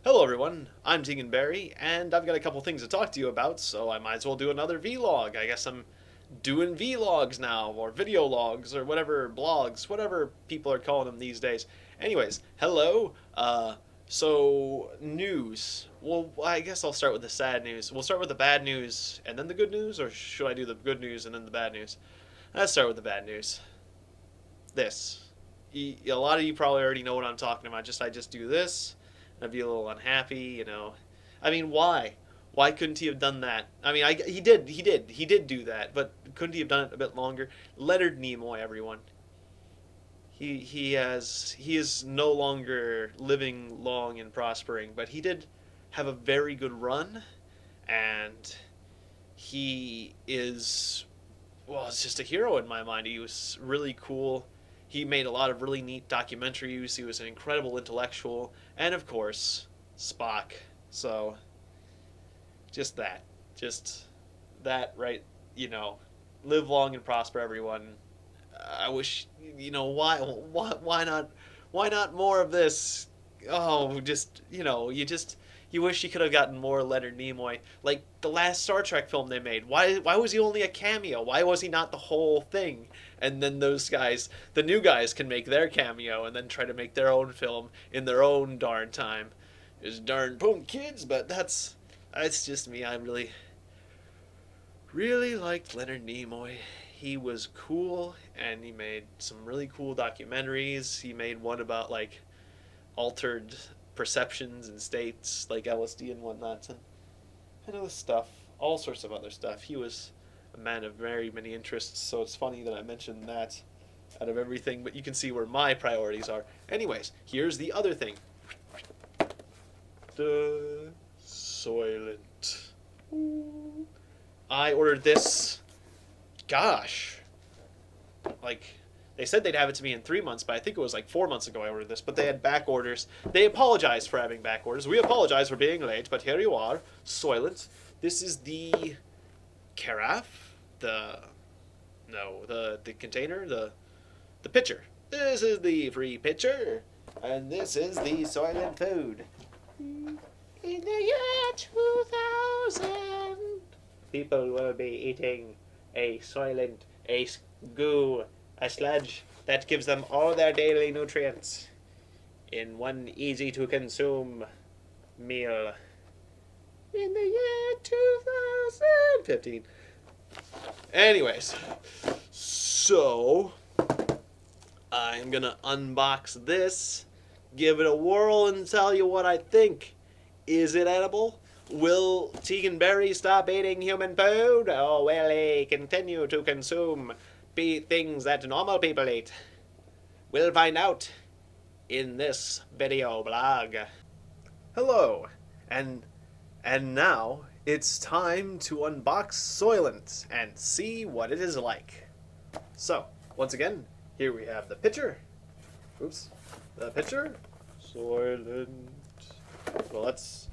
Hello everyone, I'm Tiegon and I've got a couple things to talk to you about, so I might as well do another vlog. I guess I'm doing vlogs now, or video logs, or whatever, blogs, whatever people are calling them these days. Anyways, hello, so news. Well, I guess I'll start with the sad news. We'll start with the bad news, and then the good news, or should I do the good news and then the bad news? Let's start with the bad news. This. A lot of you probably already know what I'm talking about. I just do this. I'd be a little unhappy, you know. I mean, why? Why couldn't he have done that? I mean, he did do that, but couldn't he have done it a bit longer? Leonard Nimoy, everyone. He is no longer living long and prospering, but he did have a very good run, and he is, well, it's just a hero in my mind. He was really cool. He made a lot of really neat documentaries. He was an incredible intellectual. And, of course, Spock. So, just that. Just that, right? You know, live long and prosper, everyone. I wish, you know, why not more of this? Oh, just, you know, you wish you could have gotten more Leonard Nimoy. Like the last Star Trek film they made. Why was he only a cameo? Why was he not the whole thing? And then those guys, the new guys, can make their cameo and then try to make their own film in their own darn time. It's darn punk kids, but that's just me. I really liked Leonard Nimoy. He was cool, and he made some really cool documentaries. He made one about like altered perceptions and states like LSD and whatnot, and other stuff, all sorts of other stuff. He was a man of very many interests, so it's funny that I mentioned that out of everything, but you can see where my priorities are. Anyways, here's the other thing. The Soylent. I ordered this, gosh, like, they said they'd have it to me in 3 months, but I think it was like 4 months ago I ordered this. But they had back orders. They apologized for having back orders. We apologize for being late, but here you are, Soylent. This is the carafe, the container, the pitcher. This is the free pitcher, and this is the Soylent food. In the year 2000, people will be eating a Soylent, a goo, a sludge that gives them all their daily nutrients in one easy-to-consume meal. In the year 2015. Anyways, so I'm gonna unbox this, give it a whirl, and tell you what I think. Is it edible? Will Tiegon stop eating human food, or will he continue to consume things that normal people eat? We'll find out in this video blog. Hello, and now it's time to unbox Soylent and see what it is like. So, once again, here we have the pitcher. Oops, the pitcher. Soylent. Well, let's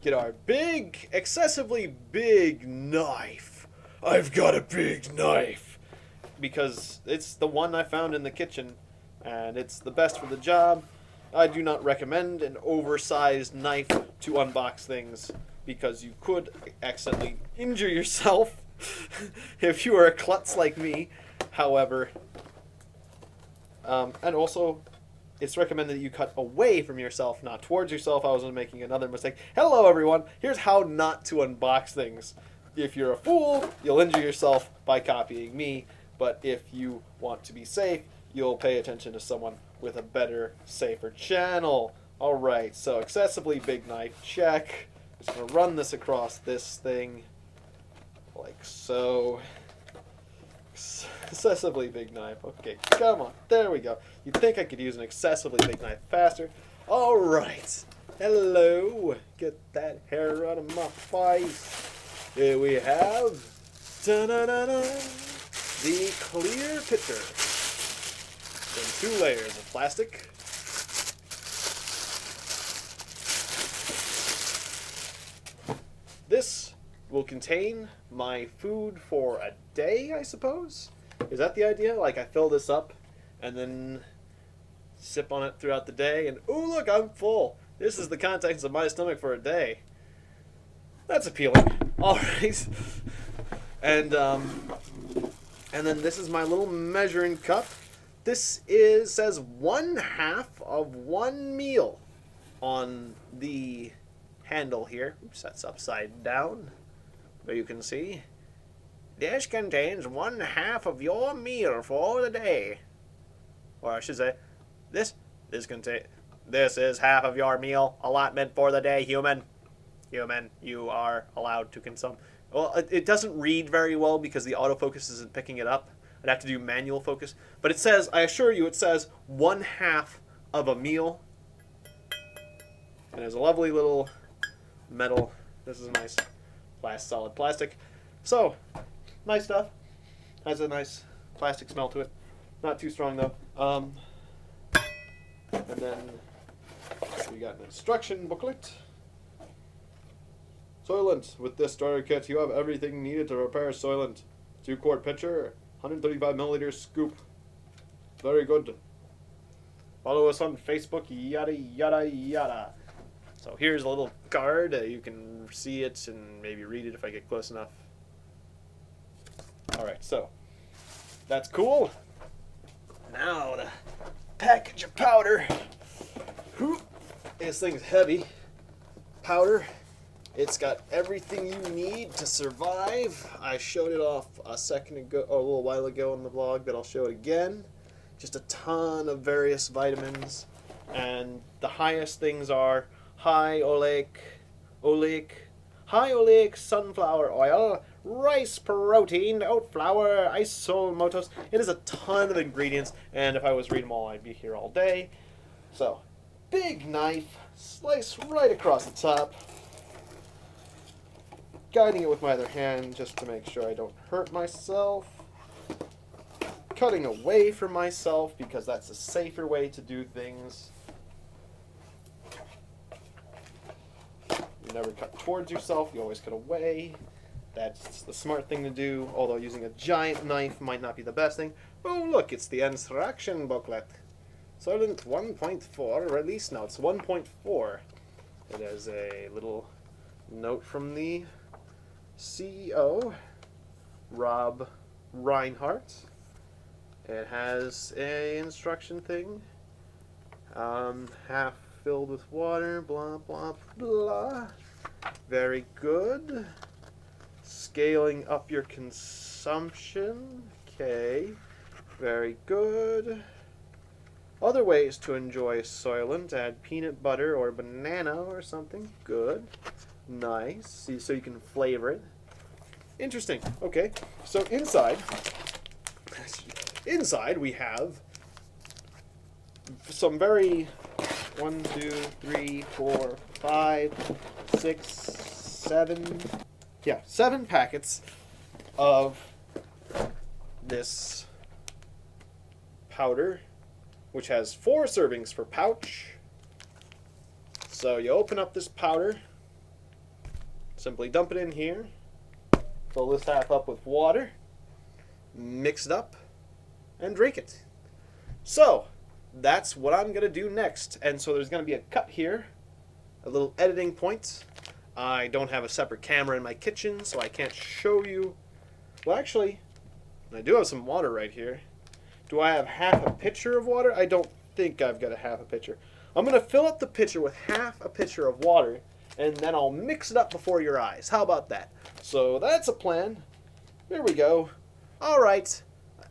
get our big, excessively big knife. I've got a big knife, because it's the one I found in the kitchen, and it's the best for the job. I do not recommend an oversized knife to unbox things, because you could accidentally injure yourself if you are a klutz like me. However, and also, it's recommended that you cut away from yourself, not towards yourself. I was making another mistake. Hello, everyone. Here's how not to unbox things. If you're a fool, you'll injure yourself by copying me. But if you want to be safe, you'll pay attention to someone with a better, safer channel. Alright, so excessively big knife, check. Just going to run this across this thing, like so. Excessively big knife. Okay, come on. There we go. You'd think I could use an excessively big knife faster. Alright. Hello. Get that hair out of my face. Here we have da-da-da-da, the clear pitcher. Then 2 layers of plastic. This will contain my food for a day, I suppose? Is that the idea? Like, I fill this up and then sip on it throughout the day, and oh look, I'm full. This is the contents of my stomach for a day. That's appealing. All right. And then this is my little measuring cup. This says 1/2 of one meal on the handle here. Oops, that's upside down. There you can see. This contains 1/2 of your meal for the day. Or I should say, this is half of your meal allotment for the day, human. Human, you are allowed to consume. Well, it doesn't read very well because the autofocus isn't picking it up. I'd have to do manual focus. But it says, I assure you, it says 1/2 of a meal. And there's a lovely little metal. This is a nice solid plastic. So, nice stuff. Has a nice plastic smell to it. Not too strong though. And then we got an instruction booklet. Soylent. With this starter kit, you have everything needed to prepare Soylent. 2-quart pitcher, 135 milliliter scoop. Very good. Follow us on Facebook, yada yada yada. So here's a little card. You can see it and maybe read it if I get close enough. Alright, so that's cool. Now the package of powder. This thing's heavy. Powder. It's got everything you need to survive. I showed it off a little while ago on the vlog, but I'll show it again. Just a ton of various vitamins, and the highest things are high oleic sunflower oil, rice protein, oat flour, isomaltose. It is a ton of ingredients, and if I was reading them all, I'd be here all day. So, big knife, slice right across the top. Guiding it with my other hand just to make sure I don't hurt myself. Cutting away from myself because that's a safer way to do things. You never cut towards yourself, you always cut away. That's the smart thing to do, although using a giant knife might not be the best thing. Oh look, it's the instruction booklet. Soylent 1.4 release notes, 1.4. It has a little note from the CEO, Rob Reinhardt. It has a instruction thing. Half filled with water, blah, blah, blah. Very good. Scaling up your consumption. Okay. Very good. Other ways to enjoy Soylent: add peanut butter or banana or something. Good. Nice. So you can flavor it. Interesting. Okay. So inside we have some very 1, 2, 3, 4, 5, 6, 7. Yeah, 7 packets of this powder, which has 4 servings per pouch. So you open up this powder, simply dump it in here, fill this half up with water, mix it up, and drink it. So that's what I'm going to do next. And so there's going to be a cut here, a little editing point. I don't have a separate camera in my kitchen, so I can't show you. Well, actually, I do have some water right here. Do I have half a pitcher of water? I don't think I've got a half a pitcher. I'm going to fill up the pitcher with half a pitcher of water, and then I'll mix it up before your eyes. How about that? So that's a plan. There we go. All right,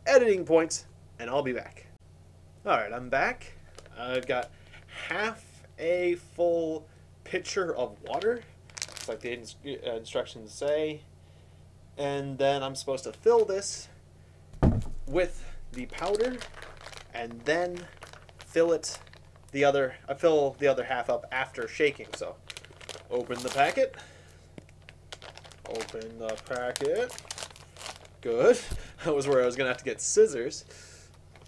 editing points, and I'll be back. All right, I'm back. I've got half a full pitcher of water. It's like the instructions say. And then I'm supposed to fill this with the powder, and then fill the other half up after shaking. So open the packet. Open the packet. Good. That was where I was going to have to get scissors.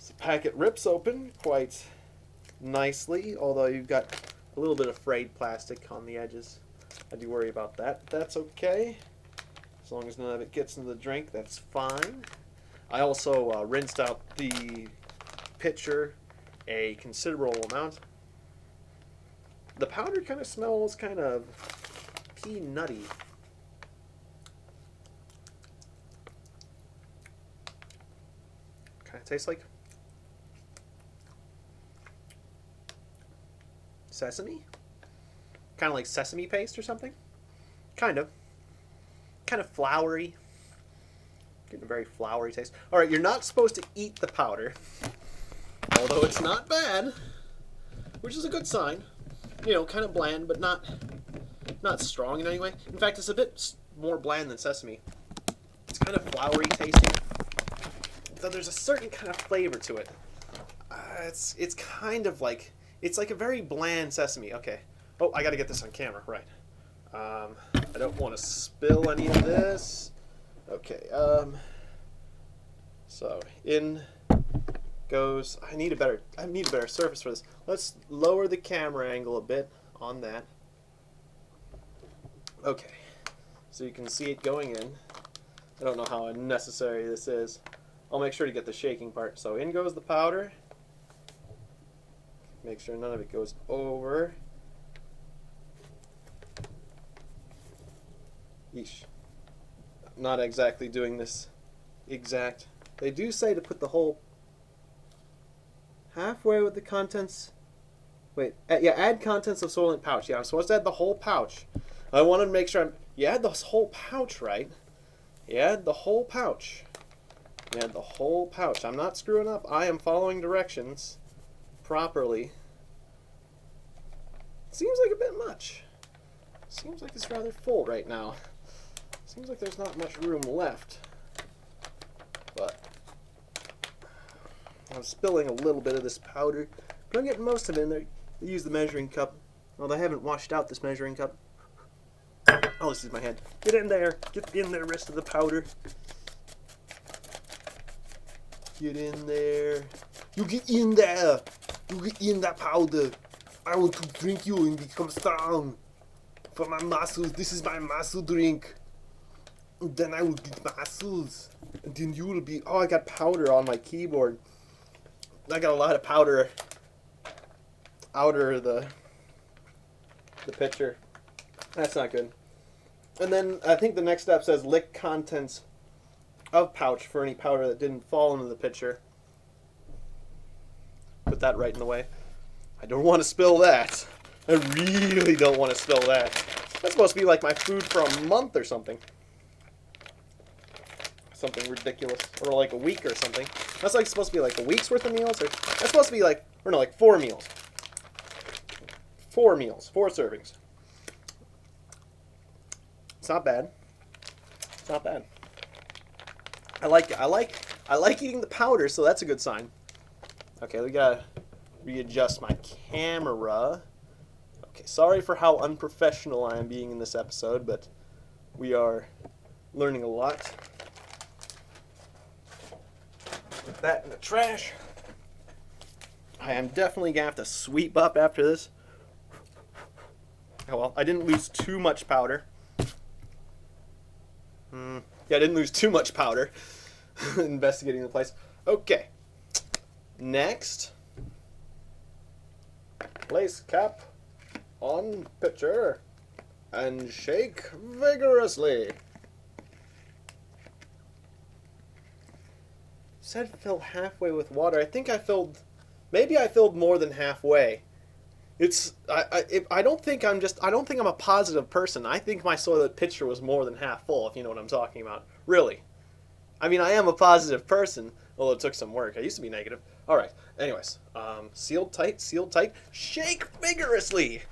The packet rips open quite nicely, although you've got a little bit of frayed plastic on the edges. I do worry about that. That's okay. As long as none of it gets into the drink, that's fine. I also rinsed out the pitcher a considerable amount. The powder kind of smells kind of peanutty. Kind of tastes like sesame? Kind of like sesame paste or something? Kind of. Kind of floury. Getting a very floury taste. Alright, you're not supposed to eat the powder. Although it's not bad. Which is a good sign. You know, kind of bland, but not strong in any way. In fact, it's a bit more bland than sesame. It's kind of floury tasting. Though there's a certain kind of flavor to it. It's kind of like... It's like a very bland sesame. Okay. Oh, I gotta get this on camera. Right. I don't want to spill any of this. Okay. So, in goes... I need a better surface for this. Let's lower the camera angle a bit on that. Okay. So you can see it going in. I don't know how unnecessary this is. I'll make sure to get the shaking part. So in goes the powder. Make sure none of it goes over. Yeesh. I'm not exactly doing this exact. They do say to put the whole halfway with the contents. Wait, yeah, add contents of Soylent pouch. Yeah, I'm supposed to add the whole pouch. I wanted to make sure you add this whole pouch, right? You add the whole pouch. You add the whole pouch. I'm not screwing up. I am following directions properly. Seems like a bit much. Seems like it's rather full right now. Seems like there's not much room left. But I'm spilling a little bit of this powder, but I'm getting most of it in there. I use the measuring cup. Although I haven't washed out this measuring cup. Oh, this is my hand. Get in there. Get in there, rest of the powder. Get in there. You get in there. You get in that powder. I want to drink you and become strong. For my muscles. This is my muscle drink. And then I will get muscles. And then you will be... Oh, I got powder on my keyboard. I got a lot of powder outer the picture. That's not good. And then I think the next step says lick contents of pouch for any powder that didn't fall into the pitcher. Put that right in the way. I don't want to spill that. I really don't want to spill that. That's supposed to be like my food for a month or something. Something ridiculous. Or like a week or something. That's like supposed to be like a week's worth of meals. Or that's supposed to be like, or no, like 4 meals. 4 meals. 4 servings. It's not bad. It's not bad. I like it. I like eating the powder, so that's a good sign. Okay, we gotta readjust my camera. Okay, sorry for how unprofessional I am being in this episode, but we are learning a lot. Put that in the trash. I am definitely gonna have to sweep up after this. Oh well, I didn't lose too much powder. Yeah, I didn't lose too much powder investigating the place. Okay. Next. Place cap on pitcher and shake vigorously. Said fill halfway with water. I think I filled, maybe I filled more than halfway. I don't think I'm a positive person. I think my Soylent pitcher was more than half full, if you know what I'm talking about. Really. I mean, I am a positive person, although it took some work. I used to be negative. Alright, anyways. Sealed tight, sealed tight. Shake vigorously!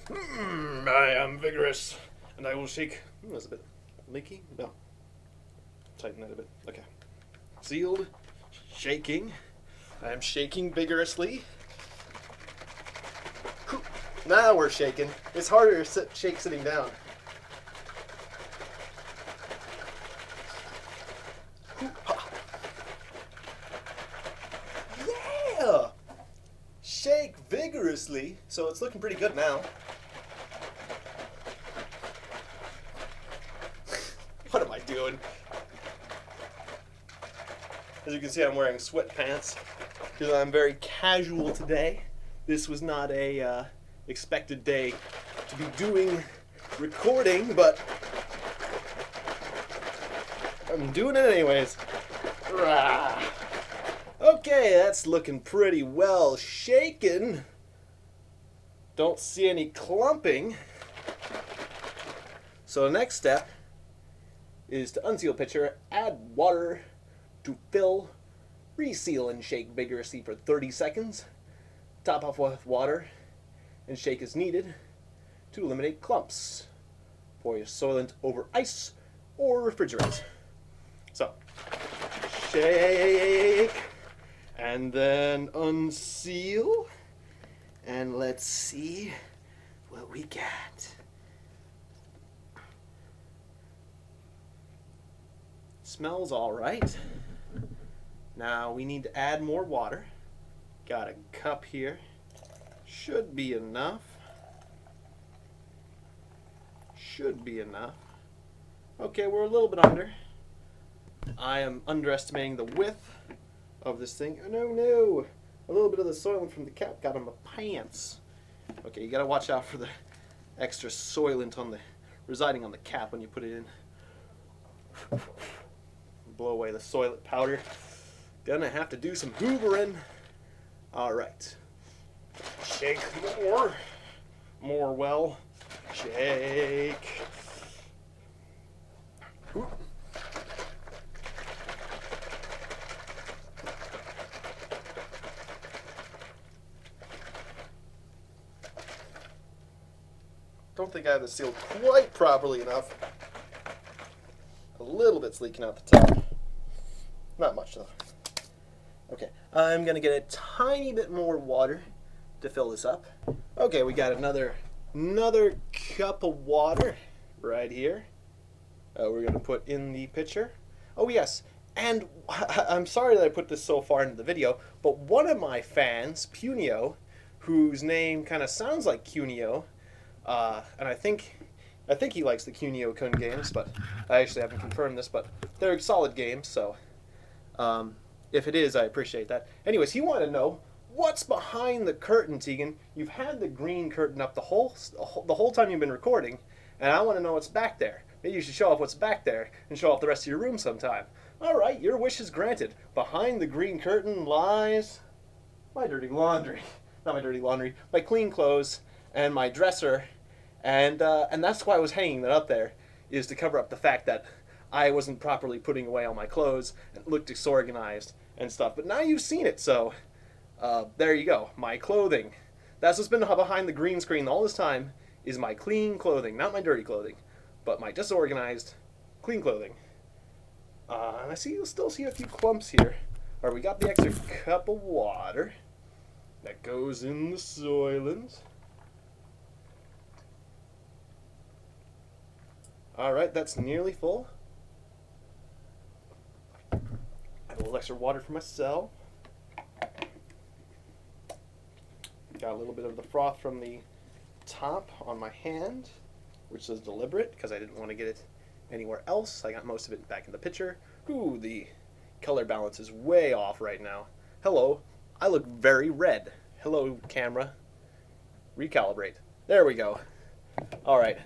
I am vigorous, and I will shake. That's a bit leaky? No. Tighten that a bit. Okay. Sealed, shaking. I am shaking vigorously. Now we're shaking. It's harder to shake sitting down. Yeah! Shake vigorously. So it's looking pretty good now. What am I doing? As you can see, I'm wearing sweatpants because I'm very casual today. This was not a expected day to be doing recording, but I'm doing it anyways. Rah. Okay, that's looking pretty well shaken. Don't see any clumping. So the next step is to unseal pitcher, add water to fill, reseal and shake vigorously for 30 seconds, top off with water, and shake as needed to eliminate clumps. Pour your Soylent over ice or refrigerate. So, shake, and then unseal, and let's see what we got. Smells all right. Now we need to add more water. Got a cup here. Should be enough. Should be enough. Okay, we're a little bit under. I am underestimating the width of this thing. Oh, no. A little bit of the Soylent from the cap got on my pants. Okay, you gotta watch out for the extra Soylent residing on the cap when you put it in. Blow away the Soylent powder. Gonna have to do some hoovering. Alright. Shake more. More well. Shake. Don't think I have this sealed quite properly enough. A little bit's leaking out the top. Not much though. Okay, I'm gonna get a tiny bit more water to fill this up. Okay, we got another cup of water right here. We're gonna put in the pitcher. Oh yes, and I'm sorry that I put this so far into the video, but one of my fans, Punio, whose name kind of sounds like Cuneo, and I think he likes the Cuneo Kun games, but I actually haven't confirmed this, but they're solid games, so if it is, I appreciate that. Anyways, he wanted to know what's behind the curtain, Tiegon. You've had the green curtain up the whole time you've been recording, and I want to know what's back there. Maybe you should show off what's back there and show off the rest of your room sometime. All right, your wish is granted. Behind the green curtain lies my dirty laundry. Not my dirty laundry, my clean clothes and my dresser. And that's why I was hanging that up there, is to cover up the fact that I wasn't properly putting away all my clothes and looked disorganized and stuff. But now you've seen it, so there you go. My clothing. That's what's been behind the green screen all this time, is my clean clothing. Not my dirty clothing, but my disorganized, clean clothing. And I still see a few clumps here. All right, we got the extra cup of water that goes in the Soylent. All right, that's nearly full. Add a little extra water for myself. Got a little bit of the froth from the top on my hand, which is deliberate because I didn't want to get it anywhere else. I got most of it back in the pitcher. Ooh, the color balance is way off right now. Hello, I look very red. Hello, camera. Recalibrate. There we go. All right.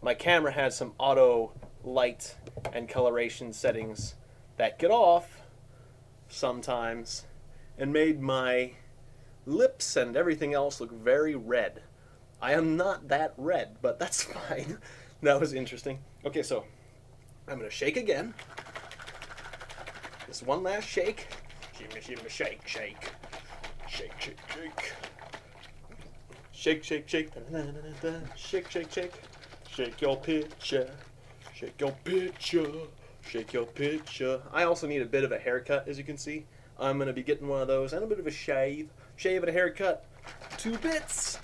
My camera has some auto light and coloration settings that get off sometimes and made my lips and everything else look very red. I am not that red, but that's fine. That was interesting. Okay, so I'm going to shake again. Just one last shake. Shimmy, shimmy, shake, shake. Shake, shake, shake. Shake, shake, shake. Shake, shake, shake. Shake your pitcher, shake your pitcher, shake your pitcher. I also need a bit of a haircut, as you can see. I'm going to be getting one of those and a bit of a shave. Shave and a haircut. 2 bits.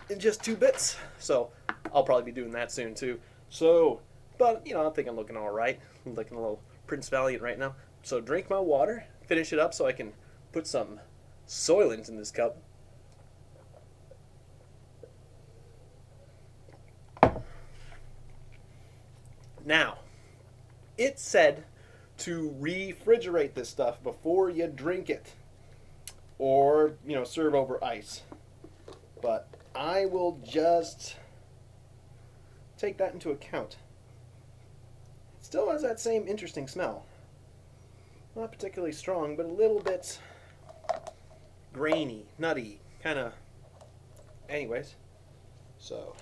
In just 2 bits. So, I'll probably be doing that soon, too. So, but, you know, I think I'm looking alright. I'm looking a little Prince Valiant right now. So, drink my water, finish it up so I can put some Soylent in this cup. Now, it said to refrigerate this stuff before you drink it. or, you know, serve over ice. But I will just take that into account. It still has that same interesting smell. Not particularly strong, but a little bit grainy, nutty, kind of. Anyways, so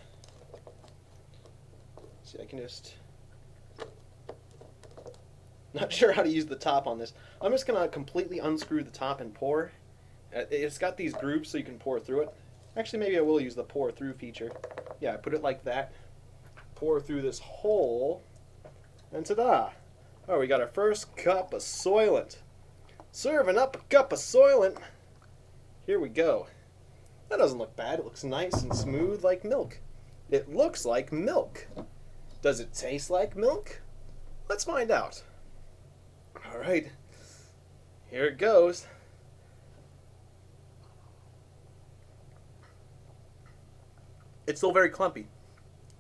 see, I can just. Not sure how to use the top on this. I'm just gonna completely unscrew the top and pour. It's got these grooves so you can pour through it. Actually, maybe I will use the pour through feature. Yeah, I put it like that. Pour through this hole, and ta-da! Oh, we got our first cup of Soylent. Serving up a cup of Soylent. Here we go. That doesn't look bad. It looks nice and smooth like milk. It looks like milk. Does it taste like milk? Let's find out. All right. Here it goes. It's still very clumpy.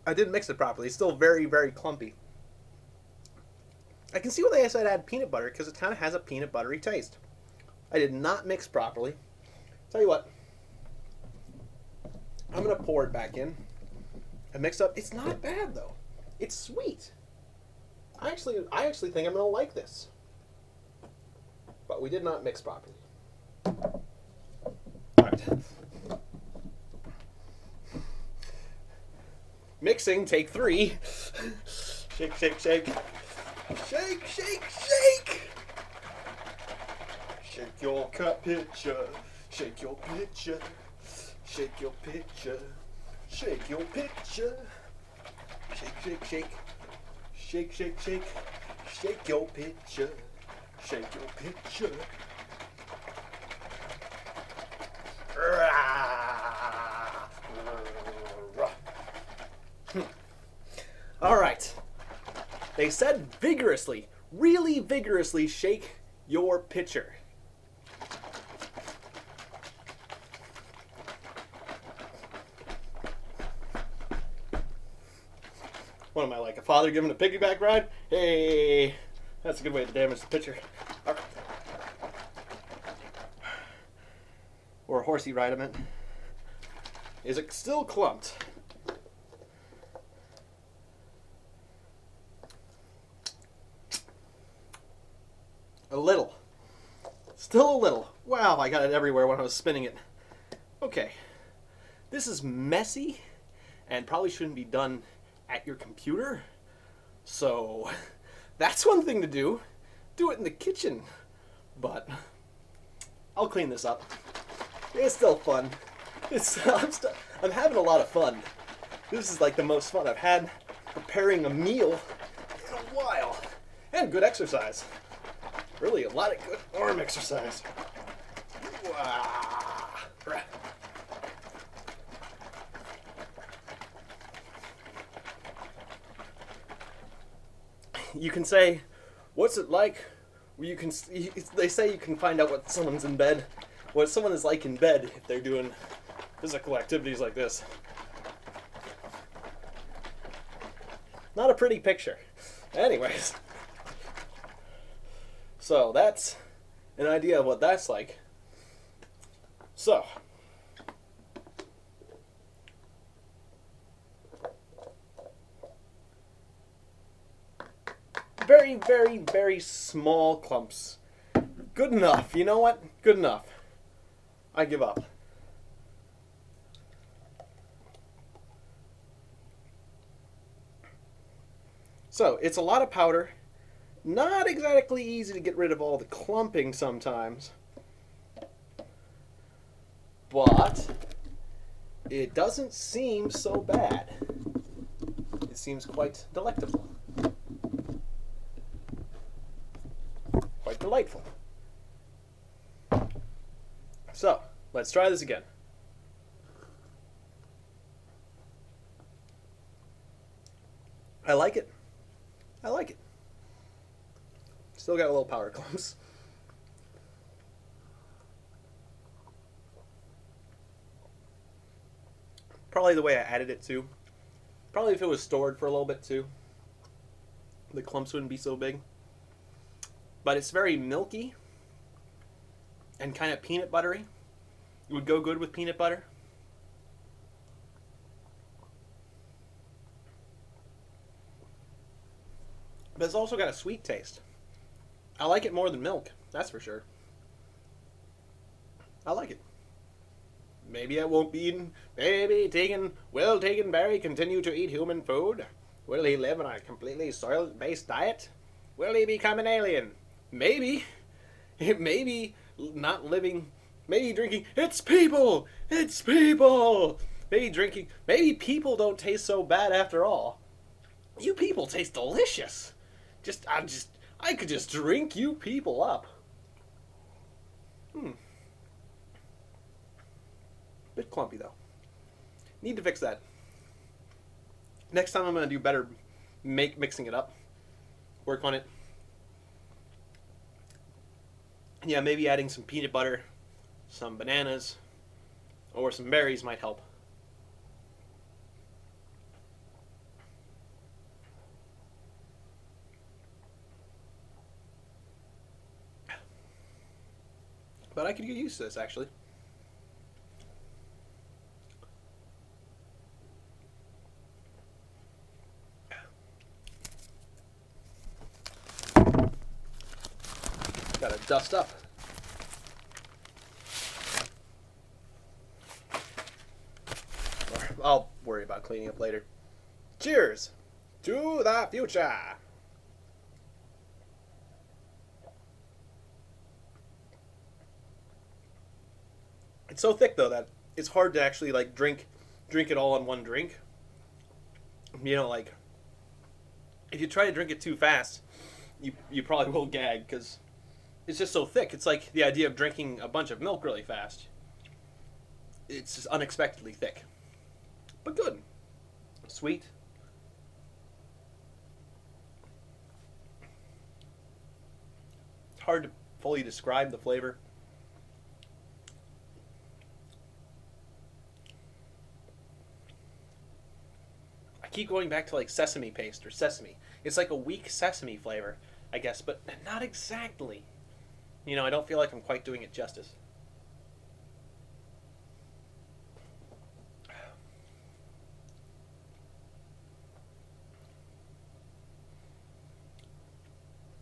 I didn't mix it properly. It's still very, very clumpy. I can see why they said add peanut butter, because it kind of has a peanut buttery taste. I did not mix properly. Tell you what, I'm going to pour it back in and mix up. It's not bad, though. It's sweet. I actually think I'm going to like this. But we did not mix properly. All right. Mixing, take 3. Shake, shake, shake. Shake, shake, shake! Shake your cup pitcher. Shake your pitcher. Shake your pitcher. Shake your pitcher. Shake, shake, shake. Shake, shake, shake. Shake your pitcher. Shake your pitcher. All right. They said vigorously, really vigorously shake your pitcher. What am I, like a father giving a piggyback ride? Hey, that's a good way to damage the pitcher. All right. Or a horsey ride, I meant. Is it still clumped? A little. Still a little. Wow, I got it everywhere when I was spinning it. Okay. This is messy and probably shouldn't be done at your computer. So, that's one thing to do. Do it in the kitchen. But, I'll clean this up. It's still fun. I'm having a lot of fun. This is like the most fun I've had preparing a meal in a while. And good exercise. Really, a lot of good arm exercise. You can say, what's it like? Well, they say you can find out what someone's in bed, what someone is like in bed if they're doing physical activities like this. Not a pretty picture. Anyways. So that's an idea of what that's like. So, very, very, very small clumps. Good enough. You know what? Good enough. I give up. So, it's a lot of powder. Not exactly easy to get rid of all the clumping sometimes. But it doesn't seem so bad. It seems quite delectable. Quite delightful. So, let's try this again. I like it. I like it. Still got a little powder clumps. Probably the way I added it too. Probably if it was stored for a little bit too, the clumps wouldn't be so big. But it's very milky. and kind of peanut buttery. It would go good with peanut butter. But it's also got a sweet taste. I like it more than milk, that's for sure. I like it. Maybe I won't be eating. Maybe will Tiegon Berry continue to eat human food? Will he live on a completely soil-based diet? Will he become an alien? Maybe. Maybe not living. Maybe drinking. It's people! It's people! Maybe drinking. Maybe people don't taste so bad after all. You people taste delicious. I could just drink you people up. Bit clumpy though. Need to fix that. Next time I'm gonna do better mixing it up. Work on it. Yeah, maybe adding some peanut butter, some bananas, or some berries might help. But I could get used to this, actually. Gotta dust up. I'll worry about cleaning up later. Cheers to the future. It's so thick though that it's hard to actually like drink it all in one drink. You know, like if you try to drink it too fast, you probably will gag because it's just so thick. It's like the idea of drinking a bunch of milk really fast. It's just unexpectedly thick, but good, sweet. It's hard to fully describe the flavor. I keep going back to like sesame paste or sesame. It's like a weak sesame flavor, I guess, but not exactly. You know, I don't feel like I'm quite doing it justice.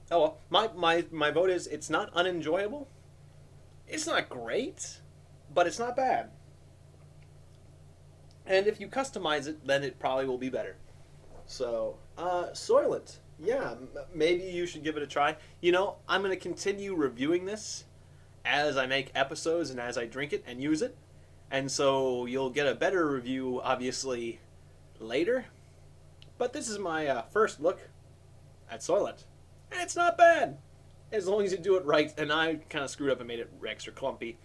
Oh well, my vote is it's not unenjoyable. It's not great, but it's not bad. And if you customize it, then it probably will be better. So, Soylent. Yeah, maybe you should give it a try. You know, I'm going to continue reviewing this as I make episodes and as I drink it and use it. And so you'll get a better review, obviously, later. But this is my first look at Soylent. And it's not bad, as long as you do it right. And I kind of screwed up and made it extra clumpy.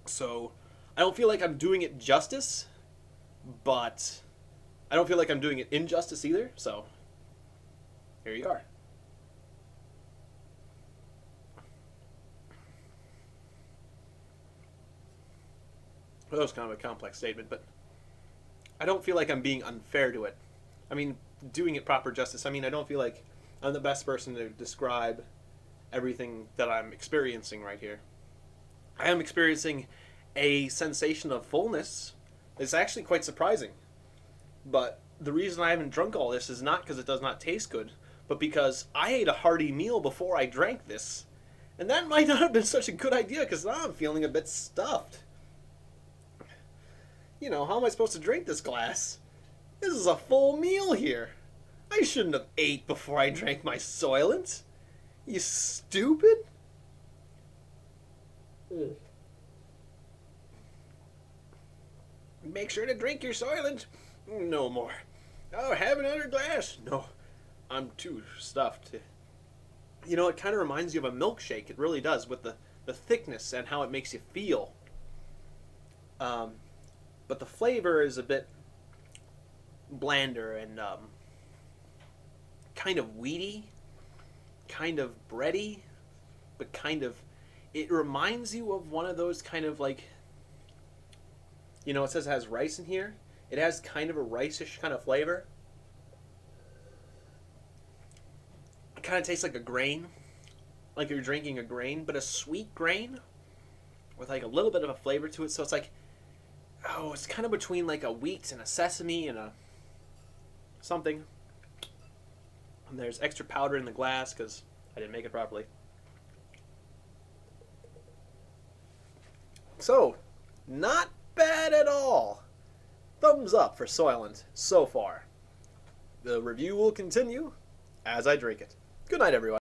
So, I don't feel like I'm doing it justice, but I don't feel like I'm doing it injustice either, so here you are. Well, that was kind of a complex statement, but I don't feel like I'm being unfair to it. I mean, doing it proper justice. I mean, I don't feel like I'm the best person to describe everything that I'm experiencing right here. I am experiencing a sensation of fullness. It's actually quite surprising. But the reason I haven't drunk all this is not because it does not taste good, but because I ate a hearty meal before I drank this. And that might not have been such a good idea because now I'm feeling a bit stuffed. You know, how am I supposed to drink this glass? This is a full meal here. I shouldn't have ate before I drank my Soylent. You stupid? Make sure to drink your Soylent. No more. Oh, have another glass. No, I'm too stuffed. You know, it kind of reminds you of a milkshake. It really does, with the thickness and how it makes you feel. But the flavor is a bit blander and kind of wheaty, kind of bready, but kind of... It reminds you of one of those kind of like... You know, it says it has rice in here. It has kind of a rice-ish kind of flavor. It kind of tastes like a grain. Like you're drinking a grain, but a sweet grain. with like a little bit of a flavor to it. So it's like, oh, it's kind of between like a wheat and a sesame and a something. And there's extra powder in the glass because I didn't make it properly. So, not bad at all. Thumbs up for Soylent so far. The review will continue as I drink it. Good night, everyone.